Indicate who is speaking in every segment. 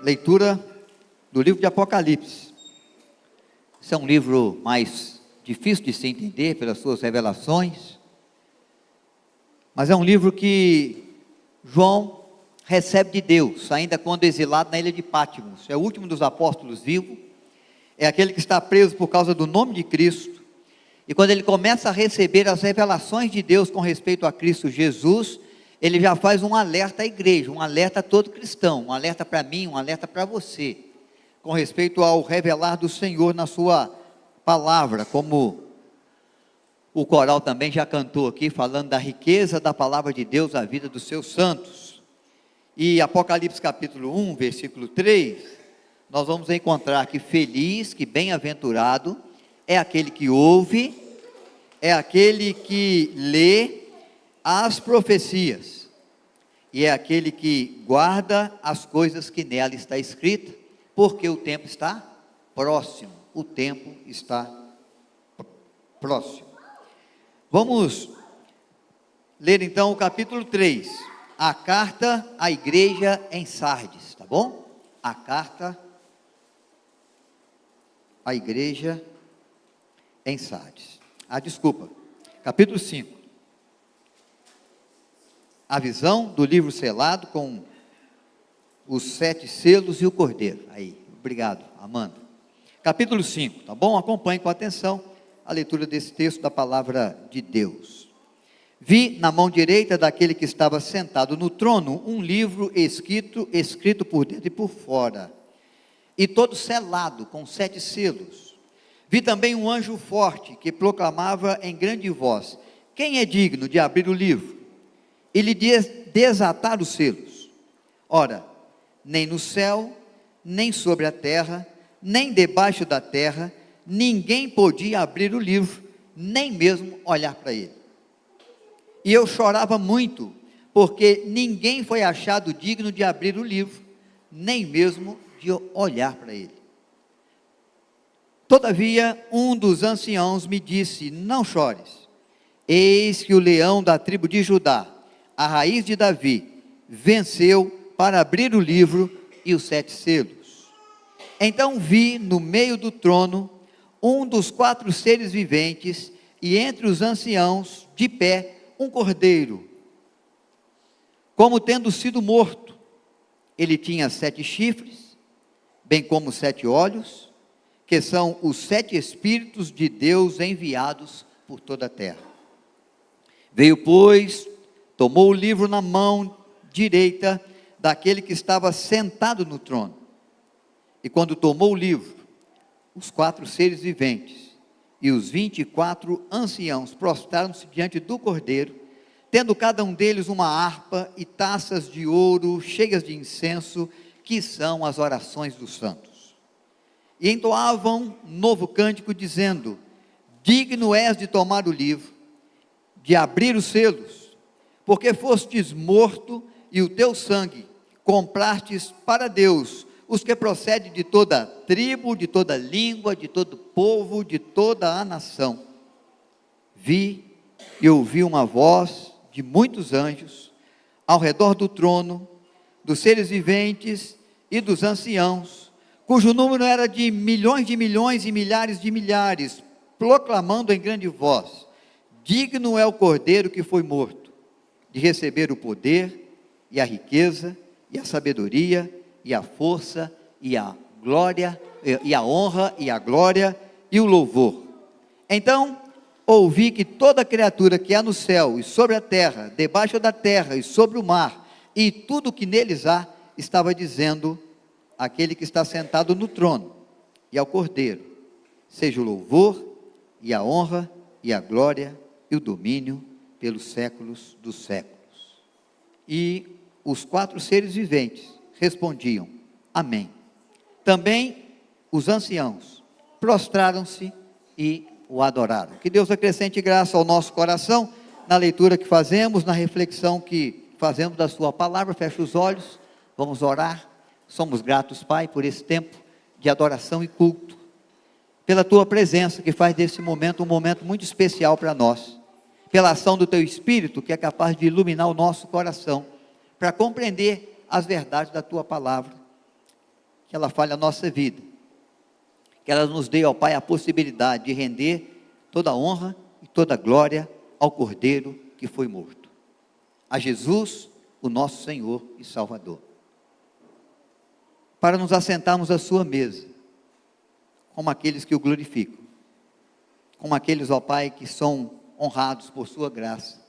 Speaker 1: leitura do livro de Apocalipse. Esse é um livro mais difícil de se entender pelas suas revelações, mas é um livro que João recebe de Deus, ainda quando exilado na ilha de Patmos. É o último dos apóstolos vivos, é aquele que está preso por causa do nome de Cristo, e quando ele começa a receber as revelações de Deus com respeito a Cristo Jesus, ele já faz um alerta à igreja, um alerta a todo cristão, um alerta para mim, um alerta para você, com respeito ao revelar do Senhor na sua palavra, como o coral também já cantou aqui, falando da riqueza da palavra de Deus à vida dos seus santos. E Apocalipse capítulo 1, versículo 3, nós vamos encontrar que feliz, que bem-aventurado, é aquele que ouve, é aquele que lê as profecias, e é aquele que guarda as coisas que nela está escrita, porque o tempo está próximo, o tempo está próximo. Vamos ler então o capítulo 3, a carta à igreja em Sardes, tá bom? A carta à igreja em Sardes. Capítulo 5. A visão do livro selado com os 7 selos e o cordeiro. Aí, obrigado, Amanda. Capítulo 5, tá bom? Acompanhe com atenção a leitura desse texto da palavra de Deus. Vi na mão direita daquele que estava sentado no trono um livro escrito por dentro e por fora, e todo selado com 7 selos. Vi também um anjo forte que proclamava em grande voz: quem é digno de abrir o livro e lhe desatar os selos? Ora, nem no céu, nem sobre a terra, nem debaixo da terra, ninguém podia abrir o livro, nem mesmo olhar para ele. E eu chorava muito, porque ninguém foi achado digno de abrir o livro, nem mesmo de olhar para ele. Todavia, um dos anciãos me disse: não chores, eis que o leão da tribo de Judá, a raiz de Davi, venceu para abrir o livro e os 7 selos. Então vi no meio do trono um dos 4 seres viventes, e entre os anciãos, de pé, um cordeiro, como tendo sido morto. Ele tinha 7 chifres, bem como 7 olhos, que são os 7 Espíritos de Deus enviados por toda a terra. Veio, pois, tomou o livro na mão direita daquele que estava sentado no trono, e quando tomou o livro, os 4 seres viventes e os 24 anciãos prostraram-se diante do cordeiro, tendo cada um deles uma harpa e taças de ouro cheias de incenso, que são as orações dos santos. E entoavam um novo cântico, dizendo: digno és de tomar o livro, de abrir os selos, porque fostes morto, e o teu sangue comprastes para Deus os que procedem de toda tribo, de toda língua, de todo povo, de toda a nação. Vi e ouvi uma voz de muitos anjos ao redor do trono, dos seres viventes e dos anciãos, cujo número era de milhões e milhares de milhares, proclamando em grande voz: digno é o cordeiro que foi morto, de receber o poder, e a riqueza, e a sabedoria, e a força, e a glória, e a honra, e a glória, e o louvor. Então ouvi que toda criatura que há no céu, e sobre a terra, debaixo da terra, e sobre o mar, e tudo que neles há, estava dizendo àquele que está sentado no trono, e ao cordeiro: seja o louvor, e a honra, e a glória, e o domínio, pelos séculos dos séculos. E os 4 seres viventes respondiam: amém. Também os anciãos prostraram-se e o adoraram. Que Deus acrescente graça ao nosso coração, na leitura que fazemos, na reflexão que fazemos da sua palavra. Feche os olhos, vamos orar. Somos gratos, Pai, por esse tempo de adoração e culto, pela tua presença, que faz desse momento um momento muito especial para nós, pela ação do teu Espírito, que é capaz de iluminar o nosso coração, para compreender as verdades da tua palavra. que ela fale a nossa vida, que ela nos dê, ó Pai, a possibilidade de render toda a honra e toda a glória ao Cordeiro que foi morto, a Jesus, o nosso Senhor e Salvador, para nos assentarmos à sua mesa, como aqueles que o glorificam, como aqueles, ó Pai, que são honrados por sua graça,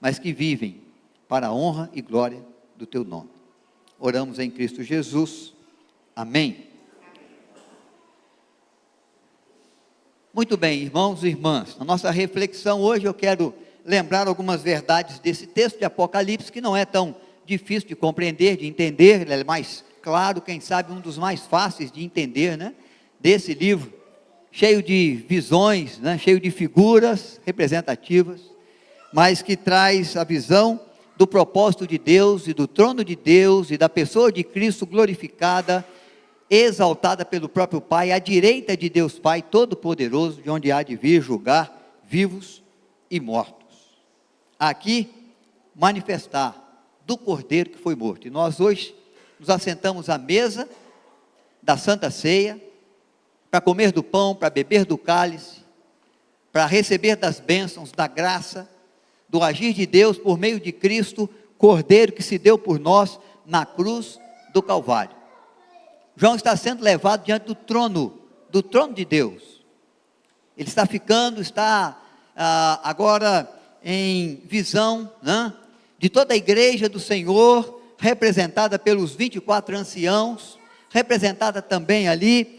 Speaker 1: mas que vivem para a honra e glória do teu nome. Oramos em Cristo Jesus. Amém. Muito bem, irmãos e irmãs, na nossa reflexão hoje eu quero lembrar algumas verdades desse texto de Apocalipse, que não é tão difícil de compreender, de entender, ele é mais claro, quem sabe um dos mais fáceis de entender, né? Desse livro, cheio de visões, né? Cheio de figuras representativas, mas que traz a visão do propósito de Deus e do trono de Deus e da pessoa de Cristo glorificada, exaltada pelo próprio Pai, à direita de Deus Pai Todo-Poderoso, de onde há de vir julgar vivos e mortos. Aqui, manifestar do Cordeiro que foi morto. E nós hoje nos assentamos à mesa da Santa Ceia, para comer do pão, para beber do cálice, para receber das bênçãos, da graça, do agir de Deus por meio de Cristo, Cordeiro que se deu por nós na cruz do Calvário. João está sendo levado diante do trono de Deus. Ele está agora em visão, né, de toda a igreja do Senhor, representada pelos 24 anciãos, representada também ali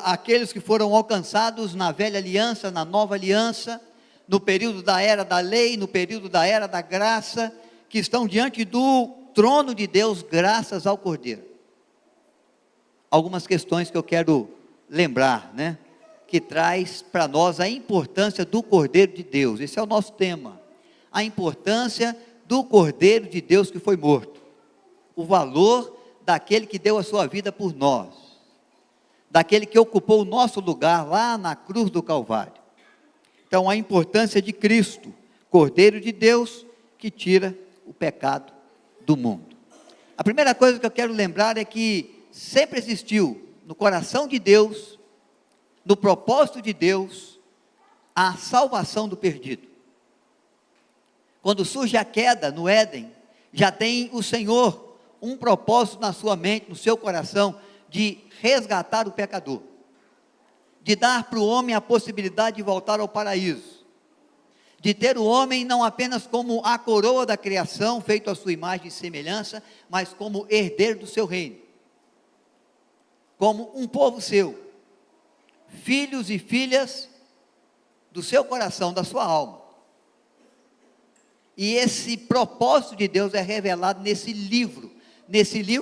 Speaker 1: aqueles que foram alcançados na velha aliança, na nova aliança, no período da era da lei, no período da era da graça, que estão diante do trono de Deus, graças ao Cordeiro. Algumas questões que eu quero lembrar, né? Que traz para nós a importância do Cordeiro de Deus. Esse é o nosso tema, a importância do Cordeiro de Deus que foi morto, o valor daquele que deu a sua vida por nós, daquele que ocupou o nosso lugar lá na cruz do Calvário. Então, a importância de Cristo, Cordeiro de Deus, que tira o pecado do mundo. A primeira coisa que eu quero lembrar é que sempre existiu no coração de Deus, no propósito de Deus, a salvação do perdido. Quando surge a queda no Éden, já tem o Senhor um propósito na sua mente, no seu coração, de resgatar o pecador, de dar para o homem a possibilidade de voltar ao paraíso, de ter o homem não apenas como a coroa da criação, feito à sua imagem e semelhança, mas como herdeiro do seu reino, como um povo seu, filhos e filhas do seu coração, da sua alma. E esse propósito de Deus é revelado nesse livro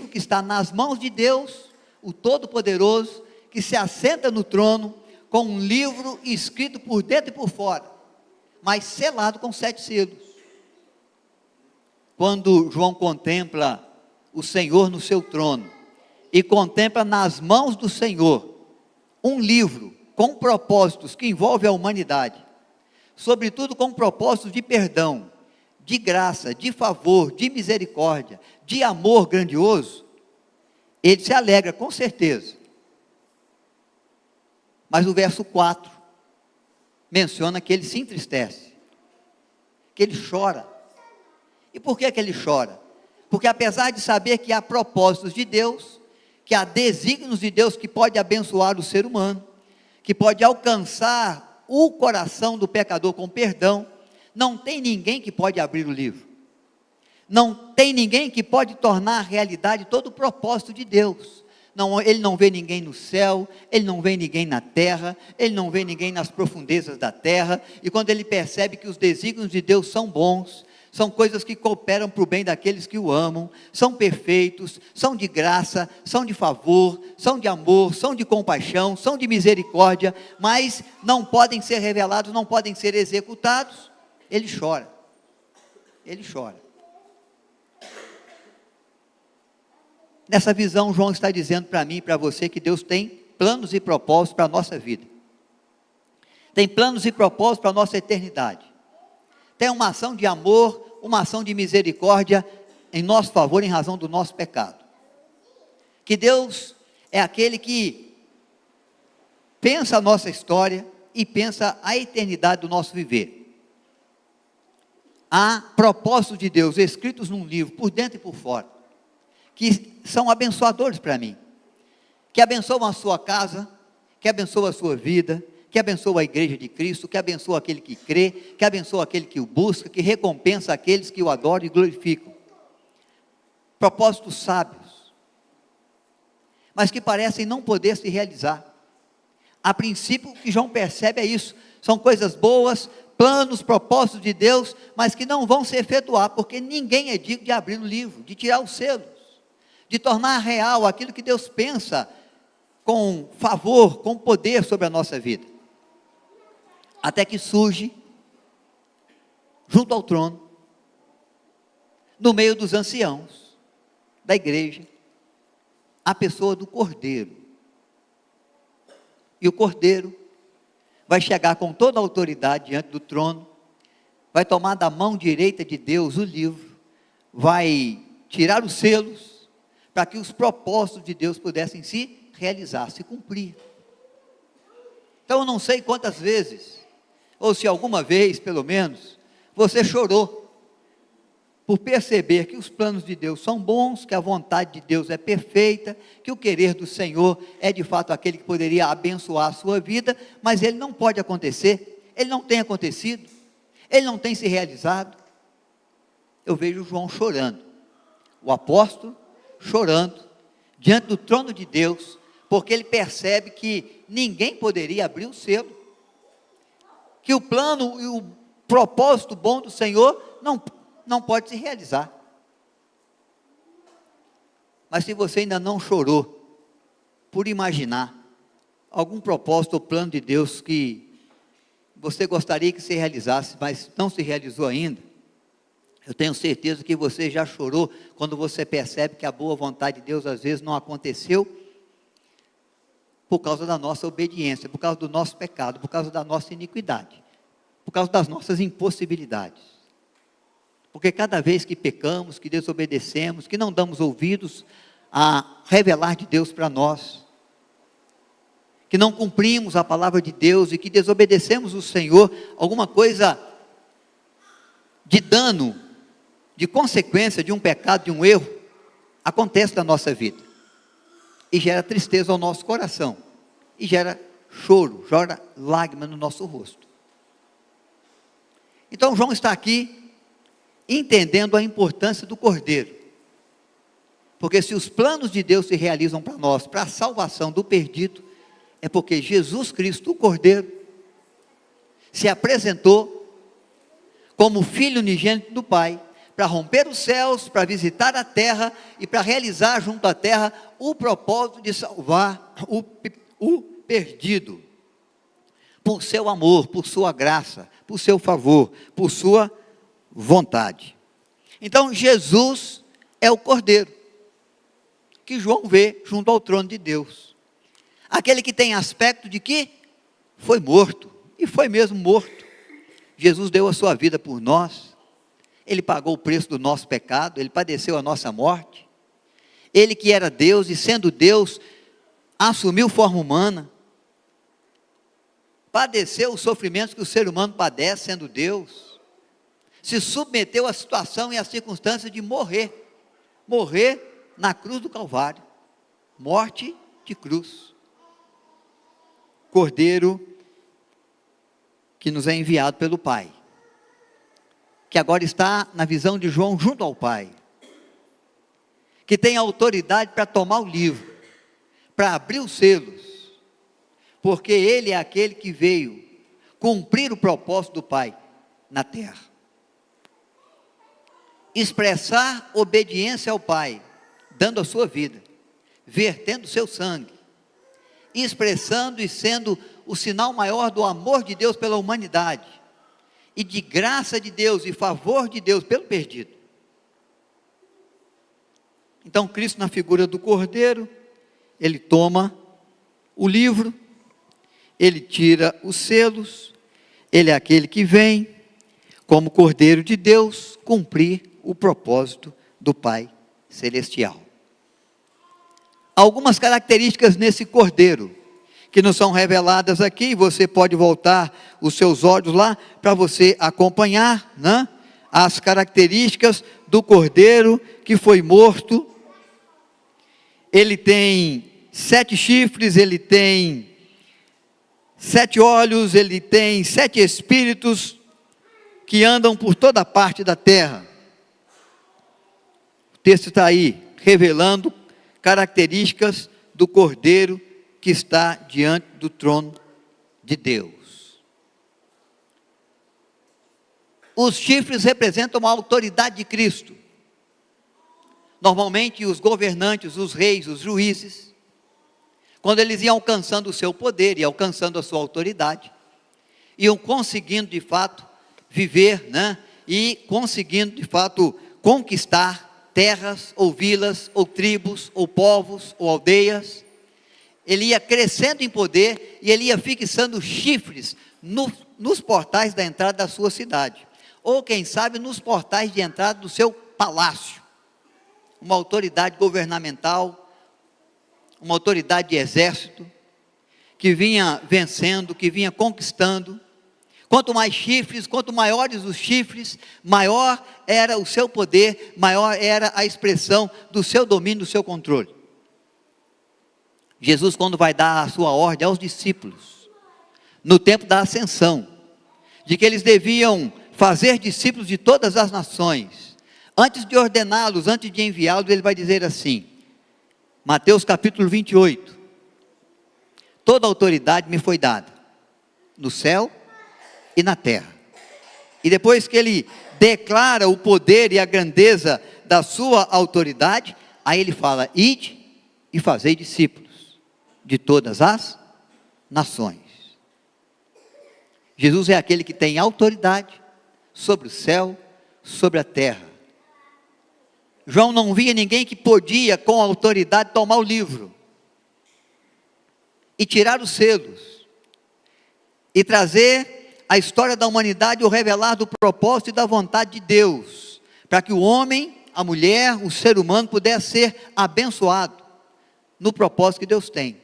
Speaker 1: que está nas mãos de Deus, o Todo-Poderoso, que se assenta no trono, com um livro escrito por dentro e por fora, mas selado com 7 selos. Quando João contempla o Senhor no seu trono, e contempla nas mãos do Senhor, um livro com propósitos que envolvem a humanidade, sobretudo com propósitos de perdão, de graça, de favor, de misericórdia, de amor grandioso, ele se alegra com certeza. Mas o verso 4 menciona que ele se entristece, que ele chora. E por que ele chora? Porque apesar de saber que há propósitos de Deus, que há desígnios de Deus que pode abençoar o ser humano, que pode alcançar o coração do pecador com perdão, não tem ninguém que pode abrir o livro. Não tem ninguém que pode tornar realidade todo o propósito de Deus. Não, ele não vê ninguém no céu, ele não vê ninguém na terra, ele não vê ninguém nas profundezas da terra, e quando ele percebe que os desígnios de Deus são bons, são coisas que cooperam para o bem daqueles que o amam, são perfeitos, são de graça, são de favor, são de amor, são de compaixão, são de misericórdia, mas não podem ser revelados, não podem ser executados, ele chora. Nessa visão, João está dizendo para mim e para você que Deus tem planos e propósitos para a nossa vida. Tem planos e propósitos para a nossa eternidade. Tem uma ação de amor, uma ação de misericórdia em nosso favor, em razão do nosso pecado. Que Deus é aquele que pensa a nossa história e pensa a eternidade do nosso viver. Há propósitos de Deus escritos num livro, por dentro e por fora, que são abençoadores para mim, que abençoam a sua casa, que abençoam a sua vida, que abençoa a igreja de Cristo, que abençoa aquele que crê, que abençoa aquele que o busca, que recompensa aqueles que o adoram e glorificam. Propósitos sábios, mas que parecem não poder se realizar. A princípio, o que João percebe é isso, são coisas boas, planos, propósitos de Deus, mas que não vão se efetuar, porque ninguém é digno de abrir o livro, de tirar os selos, de tornar real aquilo que Deus pensa com favor, com poder sobre a nossa vida. Até que surge, junto ao trono, no meio dos anciãos da igreja, a pessoa do Cordeiro. E o Cordeiro vai chegar com toda a autoridade diante do trono, vai tomar da mão direita de Deus o livro, vai tirar os selos, para que os propósitos de Deus pudessem se realizar, se cumprir. Então eu não sei quantas vezes, ou se alguma vez pelo menos, você chorou, por perceber que os planos de Deus são bons, que a vontade de Deus é perfeita, que o querer do Senhor é de fato aquele que poderia abençoar a sua vida, mas ele não pode acontecer, ele não tem acontecido, ele não tem se realizado. Eu vejo João chorando, o apóstolo chorando, diante do trono de Deus, porque ele percebe que ninguém poderia abrir o selo, que o plano e o propósito bom do Senhor não pode se realizar. Mas se você ainda não chorou por imaginar algum propósito ou plano de Deus que você gostaria que se realizasse, mas não se realizou ainda, eu tenho certeza que você já chorou quando você percebe que a boa vontade de Deus às vezes não aconteceu por causa da nossa obediência, por causa do nosso pecado, por causa da nossa iniquidade, por causa das nossas impossibilidades. Porque cada vez que pecamos, que desobedecemos, que não damos ouvidos a revelar de Deus para nós, que não cumprimos a palavra de Deus e que desobedecemos o Senhor, alguma coisa de dano, de consequência de um pecado, de um erro, acontece na nossa vida, e gera tristeza ao nosso coração, e gera choro, gera lágrima no nosso rosto. Então João está aqui, entendendo a importância do Cordeiro, porque se os planos de Deus se realizam para nós, para a salvação do perdido, é porque Jesus Cristo, o Cordeiro, se apresentou como Filho unigênito do Pai, para romper os céus, para visitar a terra, e para realizar junto à terra, o propósito de salvar o perdido, por seu amor, por sua graça, por seu favor, por sua vontade. Então Jesus é o Cordeiro, que João vê junto ao trono de Deus, aquele que tem aspecto de que foi morto, e foi mesmo morto. Jesus deu a sua vida por nós, ele pagou o preço do nosso pecado, ele padeceu a nossa morte, ele que era Deus, e sendo Deus, assumiu forma humana, padeceu os sofrimentos que o ser humano padece sendo Deus, se submeteu à situação e à circunstância de morrer na cruz do Calvário, morte de cruz. Cordeiro que nos é enviado pelo Pai, que agora está na visão de João junto ao Pai, que tem autoridade para tomar o livro, para abrir os selos, porque ele é aquele que veio cumprir o propósito do Pai na terra, expressar obediência ao Pai, dando a sua vida, vertendo o seu sangue, expressando e sendo o sinal maior do amor de Deus pela humanidade, e de graça de Deus e favor de Deus pelo perdido. Então Cristo, na figura do Cordeiro, ele toma o livro, ele tira os selos, ele é aquele que vem, como Cordeiro de Deus, cumprir o propósito do Pai Celestial. algumas características nesse cordeiro, que não são reveladas aqui. Você pode voltar os seus olhos lá, para você acompanhar, né, as características do cordeiro que foi morto. Ele tem 7 chifres, ele tem 7 olhos, ele tem 7 espíritos que andam por toda parte da terra. O texto está aí, revelando características do cordeiro que está diante do trono de Deus. Os chifres representam a autoridade de Cristo. Normalmente os governantes, os reis, os juízes, quando eles iam alcançando o seu poder e alcançando a sua autoridade, iam conseguindo de fato viver, né, e conseguindo de fato conquistar terras, ou vilas, ou tribos, ou povos, ou aldeias. Ele ia crescendo em poder e ele ia fixando chifres nos portais da entrada da sua cidade, ou quem sabe nos portais de entrada do seu palácio. Uma autoridade governamental, uma autoridade de exército, que vinha vencendo, que vinha conquistando. Quanto mais chifres, quanto maiores os chifres, maior era o seu poder, maior era a expressão do seu domínio, do seu controle. Jesus, quando vai dar a sua ordem aos discípulos, no tempo da ascensão, de que eles deviam fazer discípulos de todas as nações, antes de ordená-los, antes de enviá-los, ele vai dizer assim, Mateus capítulo 28, toda autoridade me foi dada, no céu e na terra. E depois que ele declara o poder e a grandeza da sua autoridade, aí ele fala, ide e fazei discípulos de todas as nações. Jesus é aquele que tem autoridade sobre o céu, sobre a terra. João não via ninguém que podia com autoridade tomar o livro e tirar os selos e trazer a história da humanidade, o revelar do propósito e da vontade de Deus, para que o homem, a mulher, o ser humano pudesse ser abençoado no propósito que Deus tem.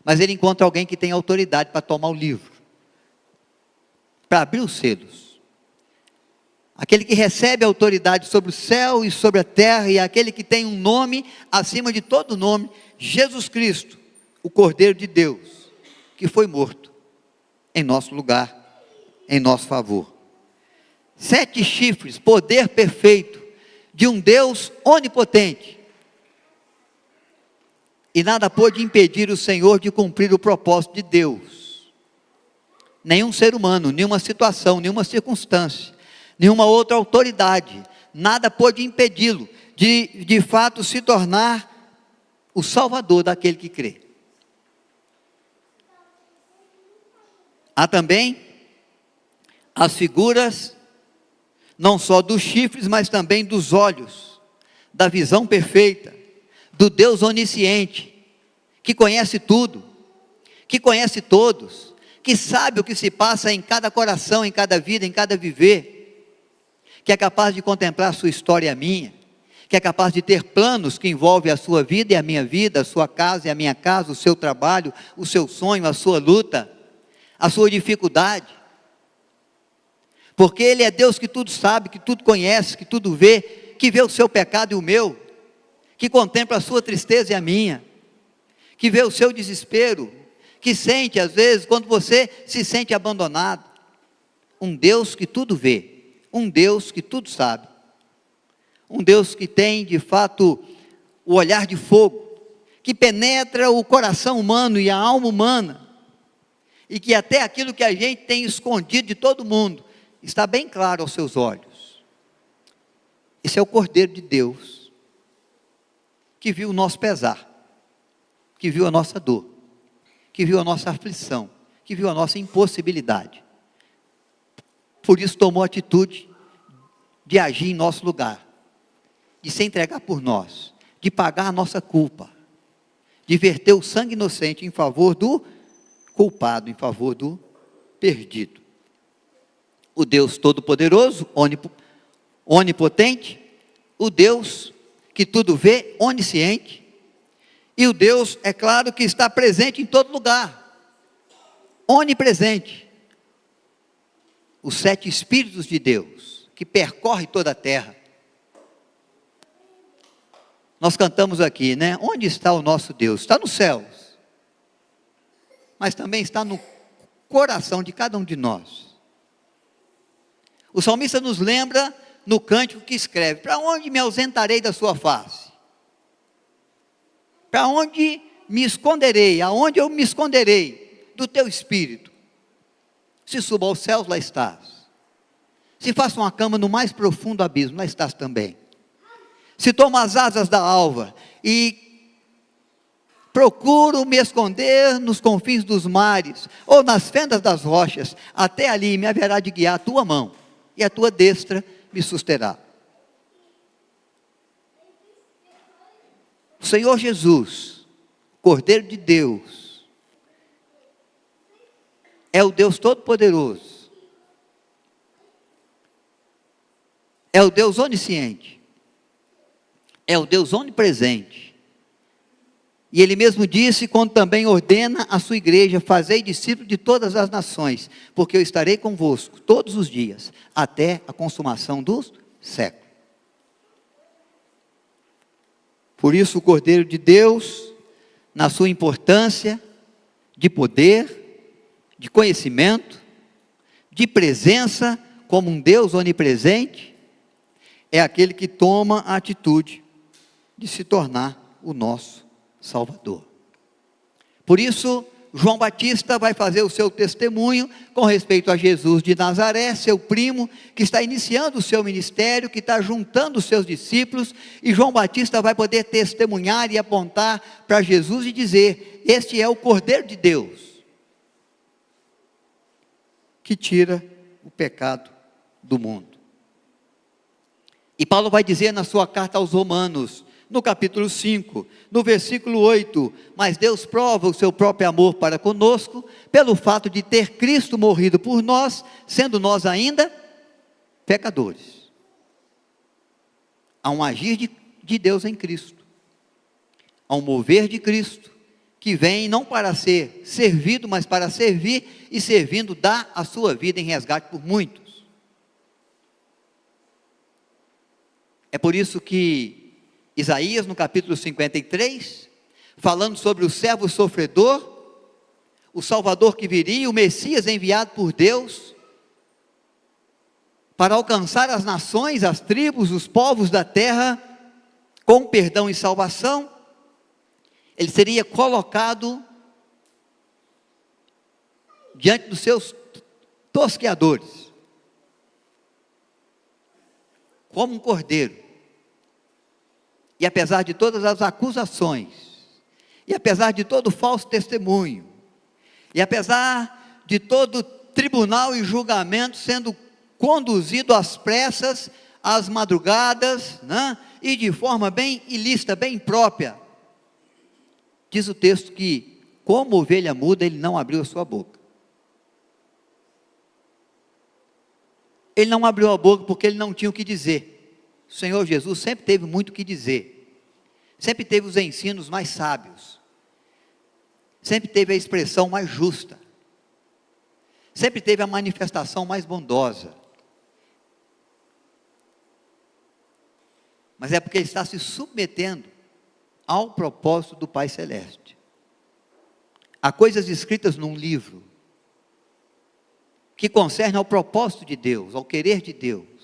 Speaker 1: Mas ele encontra alguém que tem autoridade para tomar o livro, para abrir os selos. Aquele que recebe a autoridade sobre o céu e sobre a terra, e aquele que tem um nome acima de todo nome, Jesus Cristo, o Cordeiro de Deus, que foi morto em nosso lugar, em nosso favor. 7 chifres, poder perfeito, de um Deus onipotente, e nada pôde impedir o Senhor de cumprir o propósito de Deus. Nenhum ser humano, nenhuma situação, nenhuma circunstância, nenhuma outra autoridade, nada pôde impedi-lo de fato se tornar o Salvador daquele que crê. Há também as figuras, não só dos chifres, mas também dos olhos, da visão perfeita, do Deus onisciente, que conhece tudo, que conhece todos, que sabe o que se passa em cada coração, em cada vida, em cada viver, que é capaz de contemplar a sua história e a minha, que é capaz de ter planos que envolvem a sua vida e a minha vida, a sua casa e a minha casa, o seu trabalho, o seu sonho, a sua luta, a sua dificuldade, porque Ele é Deus que tudo sabe, que tudo conhece, que tudo vê, que vê o seu pecado e o meu, que contempla a sua tristeza e a minha, que vê o seu desespero, que sente às vezes quando você se sente abandonado. Um Deus que tudo vê, um Deus que tudo sabe, um Deus que tem de fato o olhar de fogo, que penetra o coração humano e a alma humana, e que até aquilo que a gente tem escondido de todo mundo, está bem claro aos seus olhos. Esse é o Cordeiro de Deus, que viu o nosso pesar, que viu a nossa dor, que viu a nossa aflição, que viu a nossa impossibilidade. Por isso tomou a atitude de agir em nosso lugar, de se entregar por nós, de pagar a nossa culpa, de verter o sangue inocente em favor do culpado, em favor do perdido. O Deus Todo-Poderoso, onipotente, o Deus que tudo vê, onisciente, E o Deus, é claro, que está presente em todo lugar, onipresente. Os 7 Espíritos de Deus, que percorrem toda a terra. Nós cantamos aqui, né? Onde está o nosso Deus? Está nos céus, mas também está no coração de cada um de nós. O salmista nos lembra no cântico que escreve: para onde me ausentarei da sua face? Para onde me esconderei? Aonde eu me esconderei do teu espírito? Se subo aos céus, lá estás. Se faço uma cama no mais profundo abismo, lá estás também. Se tomo as asas da alva e procuro me esconder nos confins dos mares, ou nas fendas das rochas, até ali me haverá de guiar a tua mão, e a tua destra me susterá. O Senhor Jesus, Cordeiro de Deus, é o Deus Todo-Poderoso, é o Deus onisciente, é o Deus onipresente. E Ele mesmo disse, quando também ordena a sua igreja: fazei discípulos de todas as nações, porque eu estarei convosco todos os dias, até a consumação dos séculos. Por isso o Cordeiro de Deus, na sua importância de poder, de conhecimento, de presença, como um Deus onipresente, é aquele que toma a atitude de se tornar o nosso Salvador. Por isso, João Batista vai fazer o seu testemunho com respeito a Jesus de Nazaré, seu primo, que está iniciando o seu ministério, que está juntando os seus discípulos, e João Batista vai poder testemunhar e apontar para Jesus e dizer: este é o Cordeiro de Deus, que tira o pecado do mundo. E Paulo vai dizer na sua carta aos Romanos, no capítulo 5, no versículo 8: mas Deus prova o seu próprio amor para conosco, pelo fato de ter Cristo morrido por nós, sendo nós ainda pecadores. Há um agir de Deus em Cristo, há um mover de Cristo, que vem não para ser servido, mas para servir, e servindo dá a sua vida em resgate por muitos. É por isso que Isaías, no capítulo 53, falando sobre o servo sofredor, o Salvador que viria, o Messias enviado por Deus, para alcançar as nações, as tribos, os povos da terra, com perdão e salvação, ele seria colocado diante dos seus tosqueadores, como um cordeiro. E apesar de todas as acusações, e apesar de todo falso testemunho, e apesar de todo tribunal e julgamento sendo conduzido às pressas, às madrugadas, né? E de forma bem ilícita, bem própria, diz o texto que, como ovelha muda, ele não abriu a sua boca. Ele não abriu a boca porque ele não tinha o que dizer. O Senhor Jesus sempre teve muito o que dizer, sempre teve os ensinos mais sábios, sempre teve a expressão mais justa, sempre teve a manifestação mais bondosa. Mas é porque ele está se submetendo ao propósito do Pai Celeste. Há coisas escritas num livro que concernem ao propósito de Deus, ao querer de Deus,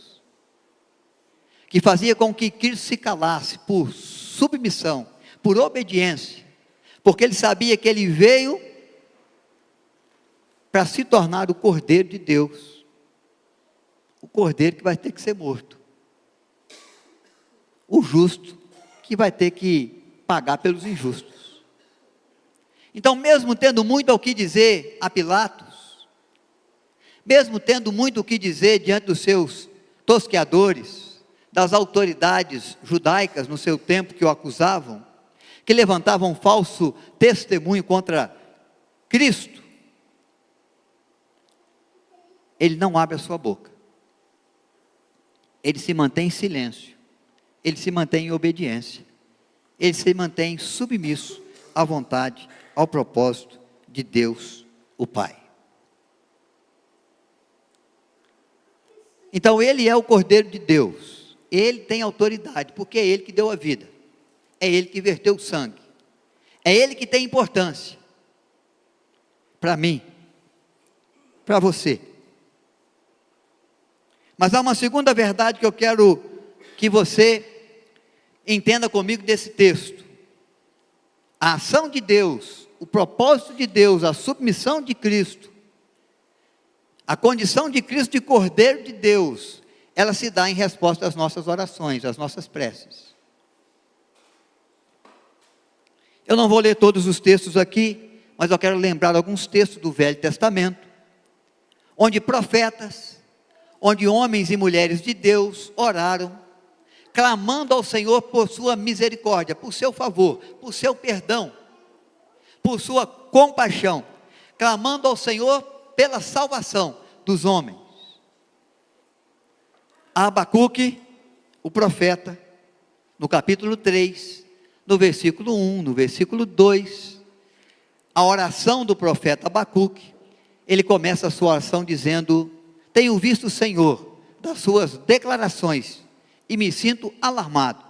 Speaker 1: que fazia com que Cristo se calasse por submissão, por obediência, porque ele sabia que ele veio para se tornar o Cordeiro de Deus, o Cordeiro que vai ter que ser morto, o justo que vai ter que pagar pelos injustos. Então, mesmo tendo muito ao que dizer a Pilatos, mesmo tendo muito o que dizer diante dos seus tosqueadores, das autoridades judaicas no seu tempo que o acusavam, que levantavam falso testemunho contra Cristo, ele não abre a sua boca, ele se mantém em silêncio, ele se mantém em obediência, ele se mantém submisso à vontade, ao propósito de Deus, o Pai. Então ele é o Cordeiro de Deus, ele tem autoridade, porque é ele que deu a vida, é ele que verteu o sangue, é ele que tem importância, para mim, para você. Mas há uma segunda verdade que eu quero que você entenda comigo desse texto. A ação de Deus, o propósito de Deus, a submissão de Cristo, a condição de Cristo de Cordeiro de Deus, ela se dá em resposta às nossas orações, às nossas preces. Eu não vou ler todos os textos aqui, mas eu quero lembrar alguns textos do Velho Testamento, onde profetas, onde homens e mulheres de Deus oraram, clamando ao Senhor por sua misericórdia, por seu favor, por seu perdão, por sua compaixão, clamando ao Senhor pela salvação dos homens. Abacuque, o profeta, no capítulo 3, no versículo 1, no versículo 2, a oração do profeta Abacuque, ele começa a sua oração dizendo: tenho visto o Senhor das suas declarações e me sinto alarmado.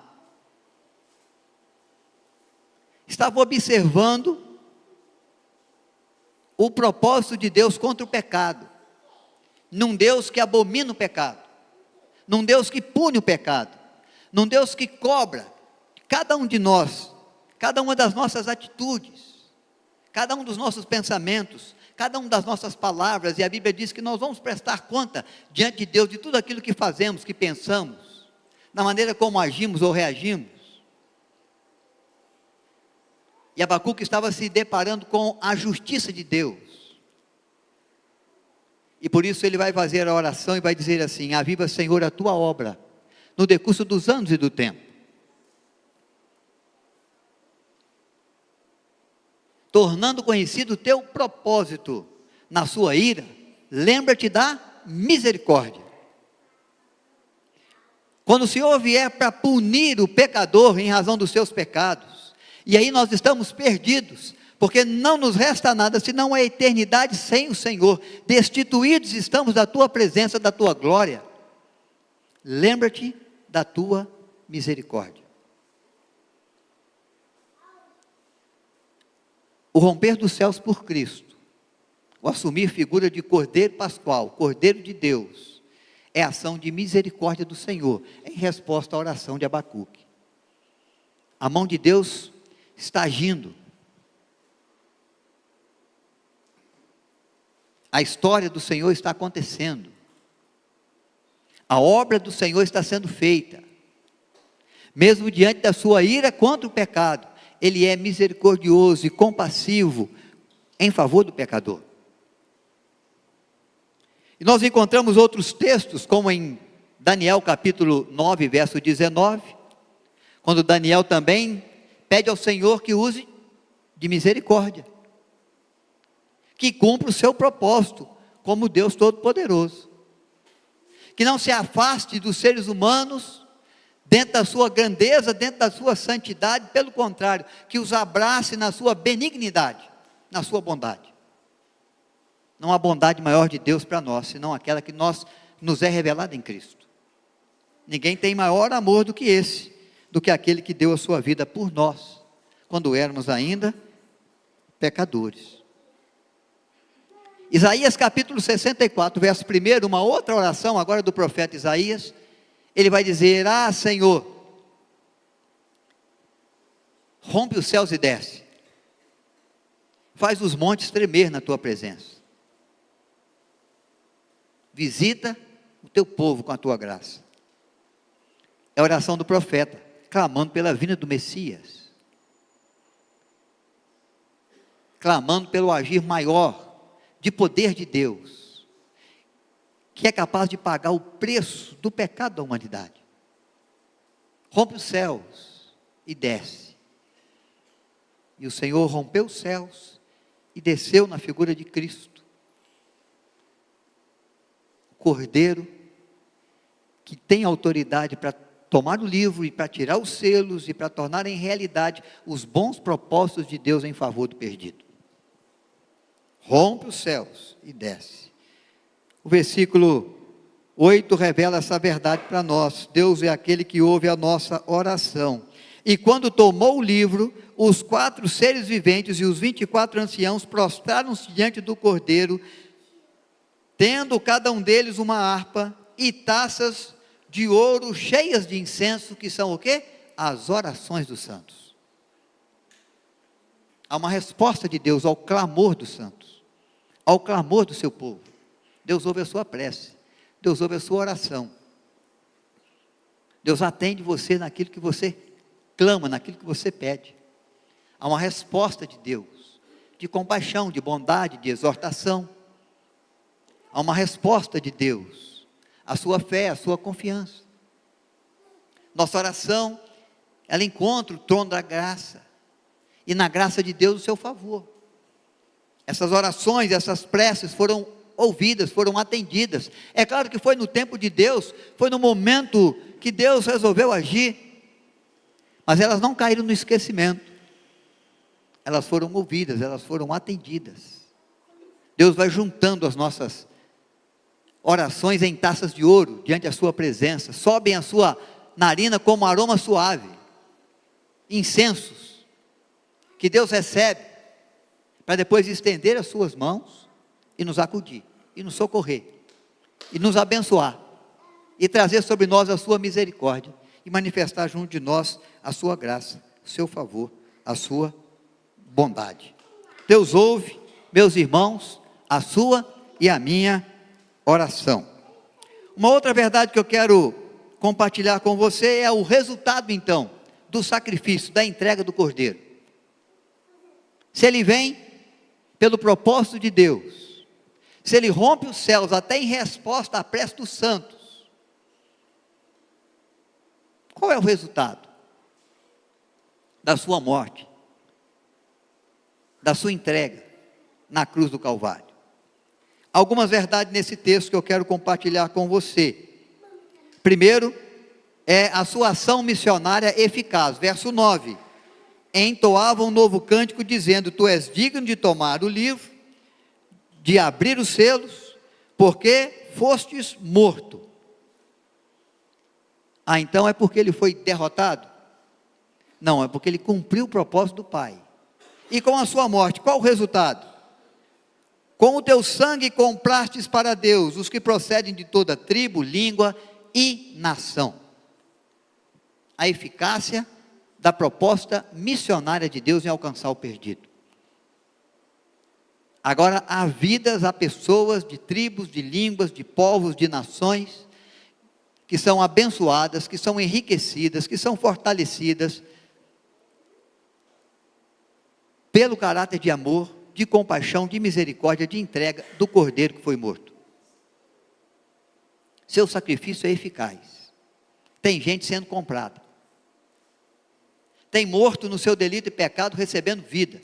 Speaker 1: Estava observando o propósito de Deus contra o pecado, num Deus que abomina o pecado, num Deus que pune o pecado, num Deus que cobra cada um de nós, cada uma das nossas atitudes, cada um dos nossos pensamentos, cada uma das nossas palavras. E a Bíblia diz que nós vamos prestar conta diante de Deus de tudo aquilo que fazemos, que pensamos, na maneira como agimos ou reagimos. E Abacuque estava se deparando com a justiça de Deus, e por isso ele vai fazer a oração e vai dizer assim: aviva, Senhor, a tua obra no decurso dos anos e do tempo. Tornando conhecido o teu propósito na sua ira, lembra-te da misericórdia. Quando o Senhor vier para punir o pecador em razão dos seus pecados, e aí nós estamos perdidos, porque não nos resta nada senão a eternidade sem o Senhor, destituídos estamos da tua presença, da tua glória, lembra-te da tua misericórdia. O romper dos céus por Cristo, o assumir figura de Cordeiro Pascual, Cordeiro de Deus, é ação de misericórdia do Senhor, em resposta à oração de Abacuque. A mão de Deus está agindo. A história do Senhor está acontecendo. A obra do Senhor está sendo feita. Mesmo diante da sua ira contra o pecado, Ele é misericordioso e compassivo em favor do pecador. E nós encontramos outros textos, como em Daniel capítulo 9, verso 19, quando Daniel também pede ao Senhor que use de misericórdia, que cumpra o seu propósito como Deus Todo-Poderoso, que não se afaste dos seres humanos dentro da sua grandeza, dentro da sua santidade, pelo contrário, que os abrace na sua benignidade, na sua bondade. Não há bondade maior de Deus para nós, senão aquela que nos é revelada em Cristo. Ninguém tem maior amor do que esse, do que aquele que deu a sua vida por nós, quando éramos ainda pecadores. Isaías capítulo 64, verso 1, uma outra oração agora do profeta Isaías, ele vai dizer: ah, Senhor, rompe os céus e desce, faz os montes tremer na tua presença, visita o teu povo com a tua graça. É a oração do profeta, clamando pela vinda do Messias, clamando pelo agir maior de poder de Deus, que é capaz de pagar o preço do pecado da humanidade. Rompe os céus e desce. E o Senhor rompeu os céus e desceu na figura de Cristo, o Cordeiro que tem autoridade para tomar o livro e para tirar os selos e para tornar em realidade os bons propósitos de Deus em favor do perdido. Rompe os céus e desce. O versículo 8 revela essa verdade para nós. Deus é aquele que ouve a nossa oração. E quando tomou o livro, os 4 seres viventes e os 24 anciãos prostraram-se diante do Cordeiro, tendo cada um deles uma harpa e taças de ouro cheias de incenso, que são o quê? As orações dos santos. Há uma resposta de Deus ao clamor dos santos, ao clamor do seu povo. Deus ouve a sua prece, Deus ouve a sua oração. Deus atende você naquilo que você clama, naquilo que você pede. Há uma resposta de Deus, de compaixão, de bondade, de exortação. Há uma resposta de Deus, a sua fé, a sua confiança. Nossa oração, ela encontra o trono da graça, e na graça de Deus o seu favor. Essas orações, essas preces foram ouvidas, foram atendidas. É claro que foi no tempo de Deus, foi no momento que Deus resolveu agir, mas elas não caíram no esquecimento, elas foram ouvidas, elas foram atendidas. Deus vai juntando as nossas orações em taças de ouro, diante da sua presença, sobem a sua narina como aroma suave, incensos, que Deus recebe, para depois estender as suas mãos, e nos acudir, e nos socorrer, e nos abençoar, e trazer sobre nós a sua misericórdia, e manifestar junto de nós a sua graça, o seu favor, a sua bondade. Deus ouve, meus irmãos, a sua e a minha oração. Uma outra verdade que eu quero compartilhar com você é o resultado então, do sacrifício, da entrega do Cordeiro. Se ele vem pelo propósito de Deus, se ele rompe os céus até em resposta à prece dos santos, qual é o resultado da sua morte, da sua entrega na cruz do Calvário? Algumas verdades nesse texto que eu quero compartilhar com você. Primeiro, é a sua ação missionária eficaz. Verso 9, entoava um novo cântico dizendo, tu és digno de tomar o livro, de abrir os selos, porque fostes morto. Ah, então é porque ele foi derrotado? Não, é porque ele cumpriu o propósito do Pai. E com a sua morte, qual o resultado? Com o teu sangue comprastes para Deus os que procedem de toda tribo, língua e nação. A eficácia da proposta missionária de Deus em alcançar o perdido. Agora, há vidas, há pessoas de tribos, de línguas, de povos, de nações, que são abençoadas, que são enriquecidas, que são fortalecidas, pelo caráter de amor, de compaixão, de misericórdia, de entrega do Cordeiro que foi morto. Seu sacrifício é eficaz. Tem gente sendo comprada. Tem morto no seu delito e pecado recebendo vida.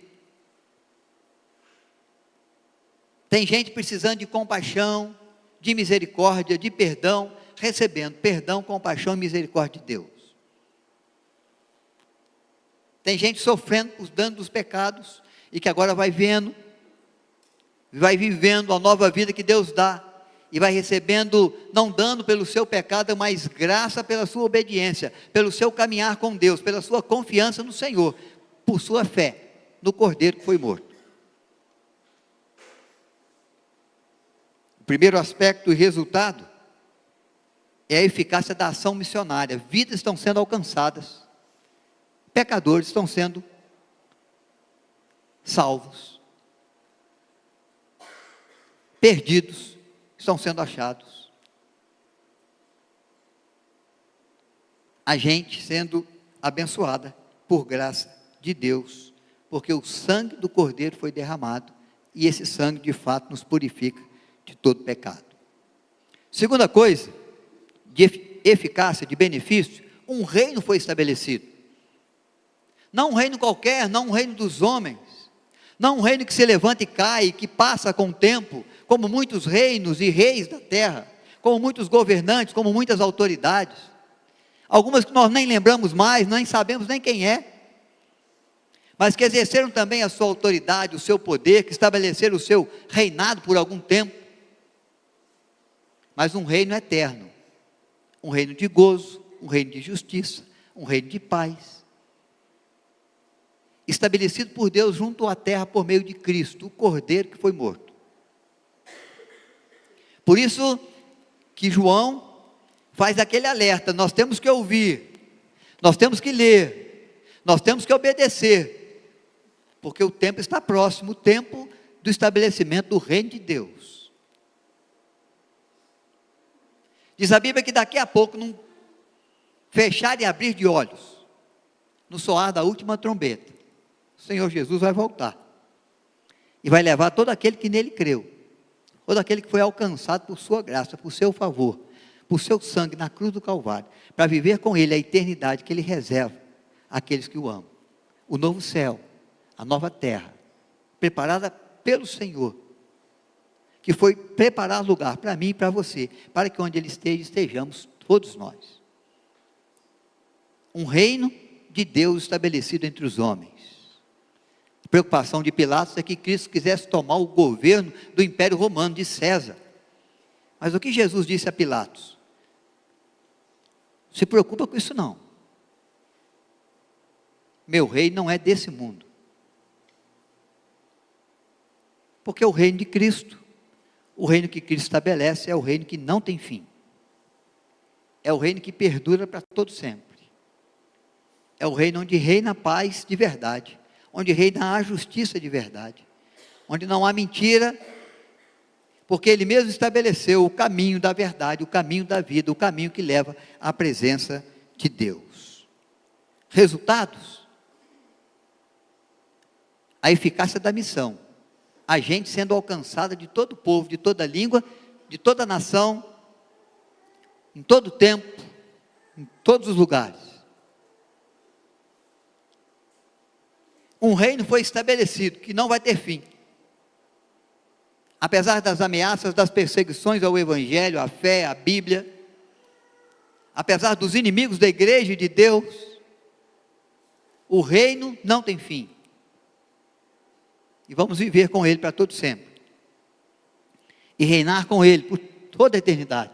Speaker 1: Tem gente precisando de compaixão, de misericórdia, de perdão, recebendo perdão, compaixão e misericórdia de Deus. Tem gente sofrendo os danos dos pecados e que agora vai vendo, vai vivendo a nova vida que Deus dá e vai recebendo, não dando pelo seu pecado, mas graça pela sua obediência, pelo seu caminhar com Deus, pela sua confiança no Senhor, por sua fé no Cordeiro que foi morto. O primeiro aspecto e resultado é a eficácia da ação missionária. Vidas estão sendo alcançadas, pecadores estão sendo salvos, perdidos estão sendo achados, a gente sendo abençoada por graça de Deus, porque o sangue do Cordeiro foi derramado, e esse sangue de fato nos purifica de todo pecado. Segunda coisa, de eficácia, de benefício, um reino foi estabelecido. Não um reino qualquer, não um reino dos homens, não um reino que se levanta e cai, que passa com o tempo, como muitos reinos e reis da terra, como muitos governantes, como muitas autoridades. algumas que nós nem lembramos mais, nem sabemos nem quem é, mas que exerceram também a sua autoridade, o seu poder, que estabeleceram o seu reinado por algum tempo, mas um reino eterno, um reino de gozo, um reino de justiça, um reino de paz, estabelecido por Deus junto à terra por meio de Cristo, o Cordeiro que foi morto. Por isso que João faz aquele alerta: nós temos que ouvir, nós temos que ler, nós temos que obedecer, porque o tempo está próximo, o tempo do estabelecimento do reino de Deus. Diz a Bíblia que daqui a pouco, num fechar e abrir de olhos, no soar da última trombeta, o Senhor Jesus vai voltar, e vai levar todo aquele que nele creu, todo aquele que foi alcançado por sua graça, por seu favor, por seu sangue na cruz do Calvário, para viver com ele a eternidade que ele reserva àqueles que o amam. O novo céu, a nova terra, preparada pelo Senhor, que foi preparar lugar para mim e para você, para que onde Ele esteja, estejamos todos nós. Um reino de Deus estabelecido entre os homens. A preocupação de Pilatos é que Cristo quisesse tomar o governo do Império Romano, de César. Mas o que Jesus disse a Pilatos? Se preocupa com isso não. Meu reino não é desse mundo. Porque o reino de Cristo, o reino que Cristo estabelece, é o reino que não tem fim. É o reino que perdura para todo sempre. É o reino onde reina a paz de verdade, onde reina a justiça de verdade, onde não há mentira, porque Ele mesmo estabeleceu o caminho da verdade, o caminho da vida, o caminho que leva à presença de Deus. Resultados? A eficácia da missão. A gente sendo alcançada de todo o povo, de toda língua, de toda nação, em todo tempo, em todos os lugares. Um reino foi estabelecido, que não vai ter fim. Apesar das ameaças, das perseguições ao Evangelho, à fé, à Bíblia, apesar dos inimigos da igreja e de Deus, o reino não tem fim. E vamos viver com Ele para todo sempre. E reinar com Ele por toda a eternidade.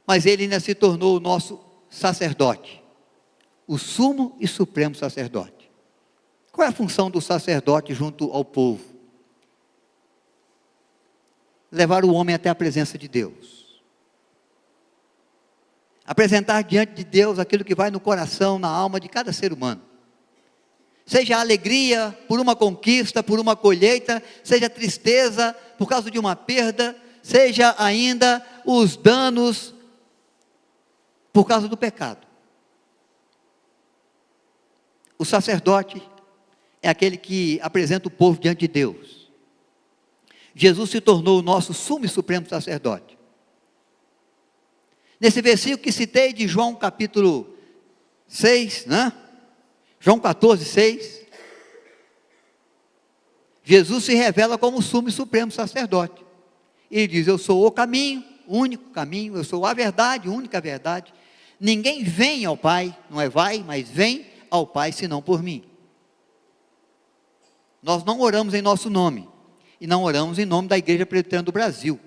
Speaker 1: Mas Ele ainda se tornou o nosso sacerdote. O sumo e supremo sacerdote. Qual é a função do sacerdote junto ao povo? Levar o homem até a presença de Deus. Apresentar diante de Deus aquilo que vai no coração, na alma de cada ser humano. Seja a alegria por uma conquista, por uma colheita, seja a tristeza por causa de uma perda, seja ainda os danos por causa do pecado. O sacerdote é aquele que apresenta o povo diante de Deus. Jesus se tornou o nosso sumo e supremo sacerdote. Nesse versículo que citei de João capítulo 6, né? João 14, 6, Jesus se revela como o sumo e supremo sacerdote. Ele diz: eu sou o caminho, o único caminho, eu sou a verdade, a única verdade. Ninguém vem ao Pai, não é vai, mas vem ao Pai senão por mim. Nós não oramos em nosso nome, e não oramos em nome da Igreja Presbiteriana do Brasil,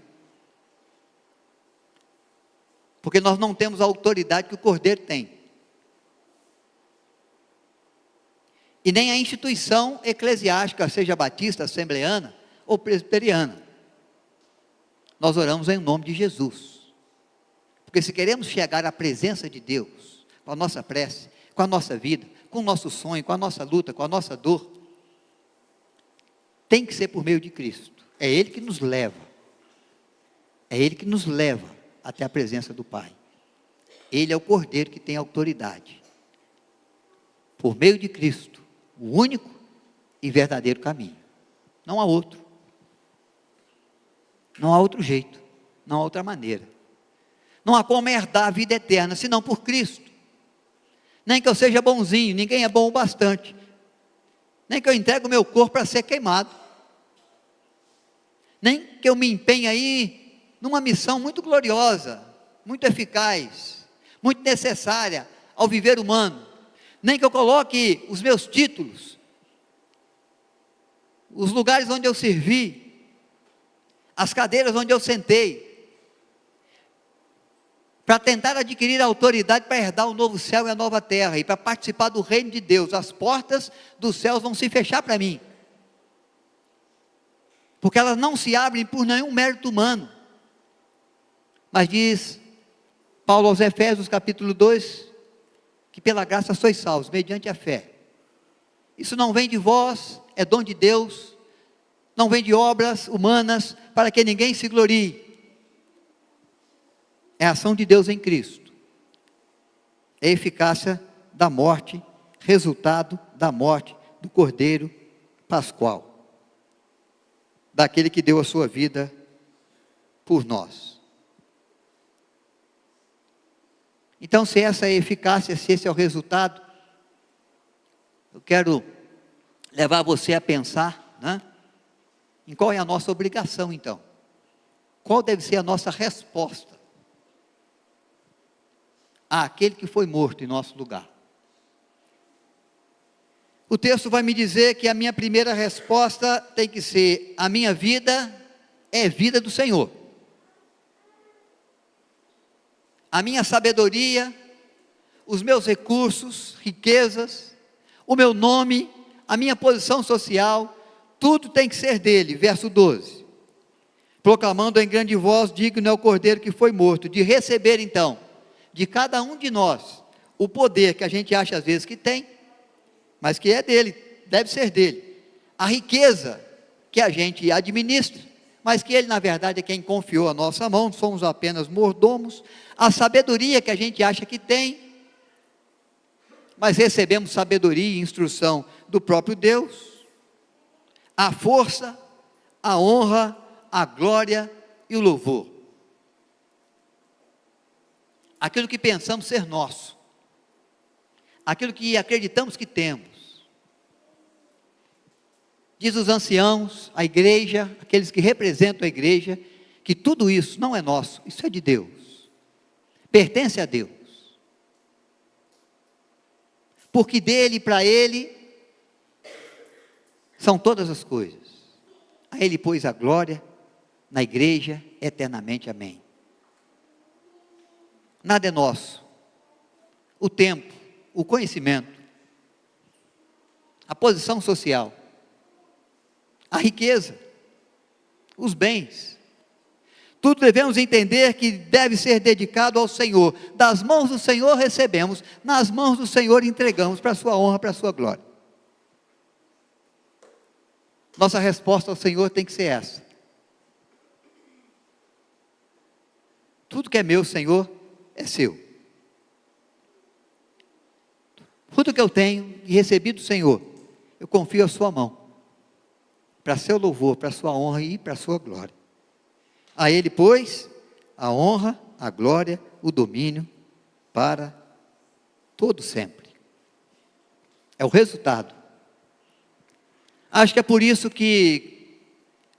Speaker 1: porque nós não temos a autoridade que o Cordeiro tem. E nem a instituição eclesiástica, seja batista, assembleana ou presbiteriana. Nós oramos em nome de Jesus. Porque se queremos chegar à presença de Deus, com a nossa prece, com a nossa vida, com o nosso sonho, com a nossa luta, com a nossa dor, tem que ser por meio de Cristo. É Ele que nos leva. É Ele que nos leva até a presença do Pai. Ele é o Cordeiro que tem autoridade. Por meio de Cristo, o único e verdadeiro caminho. Não há outro. Não há outro jeito. Não há outra maneira. Não há como herdar a vida eterna, senão por Cristo. Nem que eu seja bonzinho, ninguém é bom o bastante. Nem que eu entregue o meu corpo para ser queimado. Nem que eu me empenhe aí numa missão muito gloriosa, muito eficaz, muito necessária ao viver humano. Nem que eu coloque os meus títulos, os lugares onde eu servi, as cadeiras onde eu sentei, para tentar adquirir a autoridade para herdar o novo céu e a nova terra, e para participar do reino de Deus. As portas dos céus vão se fechar para mim, porque elas não se abrem por nenhum mérito humano. Mas diz Paulo aos Efésios capítulo 2, que pela graça sois salvos, mediante a fé. Isso não vem de vós, é dom de Deus, não vem de obras humanas, para que ninguém se glorie. É a ação de Deus em Cristo, é a eficácia da morte, resultado da morte do Cordeiro Pascual, daquele que deu a sua vida por nós. Então, se essa é a eficácia, se esse é o resultado, eu quero levar você a pensar, né, em qual é a nossa obrigação então, qual deve ser a nossa resposta àquele que foi morto em nosso lugar. O texto vai me dizer que a minha primeira resposta tem que ser: a minha vida é vida do Senhor. A minha sabedoria, os meus recursos, riquezas, o meu nome, a minha posição social, tudo tem que ser dele. Verso 12. Proclamando em grande voz, digno é o Cordeiro que foi morto, de receber então, de cada um de nós, o poder que a gente acha às vezes que tem, mas que é dele, deve ser dele. A riqueza que a gente administra, mas que ele na verdade é quem confiou a nossa mão, somos apenas mordomos. A sabedoria que a gente acha que tem, mas recebemos sabedoria e instrução do próprio Deus. A força, a honra, a glória e o louvor. Aquilo que pensamos ser nosso, aquilo que acreditamos que temos. Diz os anciãos, a igreja, aqueles que representam a igreja, que tudo isso não é nosso, isso é de Deus, pertence a Deus, porque dele e para ele são todas as coisas. A ele pôs a glória na igreja eternamente, amém. Nada é nosso, o tempo, o conhecimento, a posição social, a riqueza, os bens, tudo devemos entender que deve ser dedicado ao Senhor. Das mãos do Senhor recebemos, nas mãos do Senhor entregamos, para a sua honra, para a sua glória. Nossa resposta ao Senhor tem que ser essa: tudo que é meu, Senhor, é seu. Tudo que eu tenho e recebi do Senhor, eu confio à sua mão, para seu louvor, para sua honra e para sua glória. A ele, pois, a honra, a glória, o domínio, para todo sempre. É o resultado. Acho que é por isso que,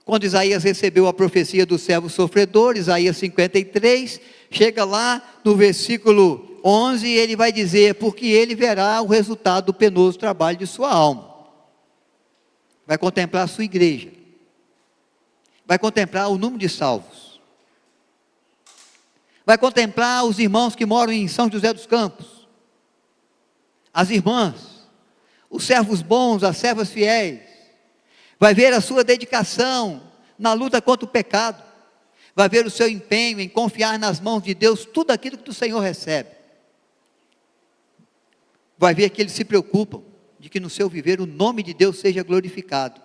Speaker 1: quando Isaías recebeu a profecia do servo sofredor, Isaías 53, chega lá no versículo 11, ele vai dizer: porque ele verá o resultado do penoso trabalho de sua alma. Vai contemplar a sua igreja, vai contemplar o número de salvos, vai contemplar os irmãos que moram em São José dos Campos, as irmãs, os servos bons, as servas fiéis, vai ver a sua dedicação na luta contra o pecado, vai ver o seu empenho em confiar nas mãos de Deus tudo aquilo que do Senhor recebe, vai ver que eles se preocupam de que no seu viver o nome de Deus seja glorificado,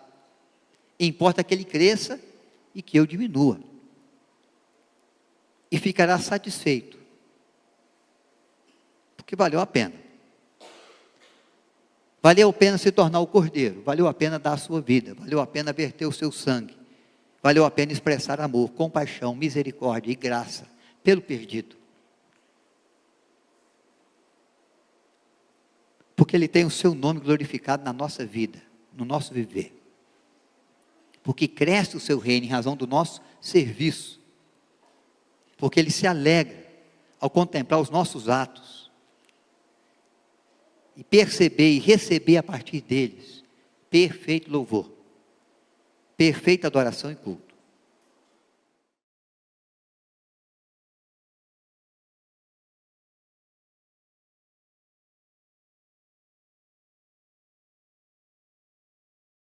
Speaker 1: importa que ele cresça e que eu diminua, e ficará satisfeito, porque valeu a pena. Valeu a pena se tornar o cordeiro, valeu a pena dar a sua vida, valeu a pena verter o seu sangue, valeu a pena expressar amor, compaixão, misericórdia e graça pelo perdido, porque ele tem o seu nome glorificado na nossa vida, no nosso viver, porque cresce o seu reino em razão do nosso serviço, porque ele se alegra ao contemplar os nossos atos, e perceber e receber a partir deles perfeito louvor, perfeita adoração e culto.